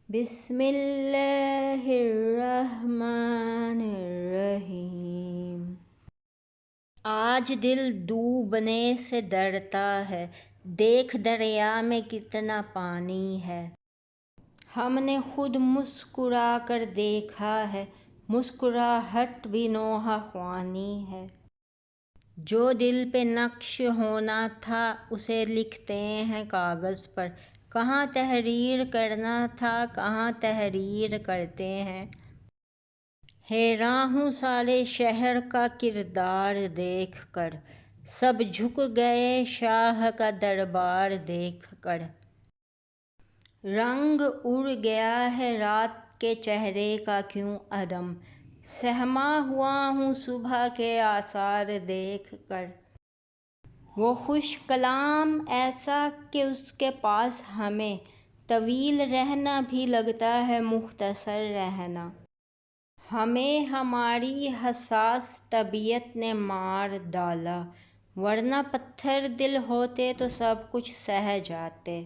بسم اللہ الرحمن الرحیم۔ آج دل ڈوبنے سے ڈرتا ہے، دیکھ دریا میں کتنا پانی ہے۔ ہم نے خود مسکرا کر دیکھا ہے، مسکراہٹ بھی نوحہ خوانی ہے۔ جو دل پہ نقش ہونا تھا اسے لکھتے ہیں کاغذ پر، کہاں تحریر کرنا تھا کہاں تحریر کرتے ہیں۔ حیراں ہوں سارے شہر کا کردار دیکھ کر، سب جھک گئے شاہ کا دربار دیکھ کر۔ رنگ اڑ گیا ہے رات کے چہرے کا کیوں عدم، سہما ہوا ہوں صبح کے آثار دیکھ کر۔ وہ خوش کلام ایسا کہ اس کے پاس ہمیں طویل رہنا بھی لگتا ہے مختصر رہنا۔ ہمیں ہماری حساس طبیعت نے مار ڈالا، ورنہ پتھر دل ہوتے تو سب کچھ سہہ جاتے۔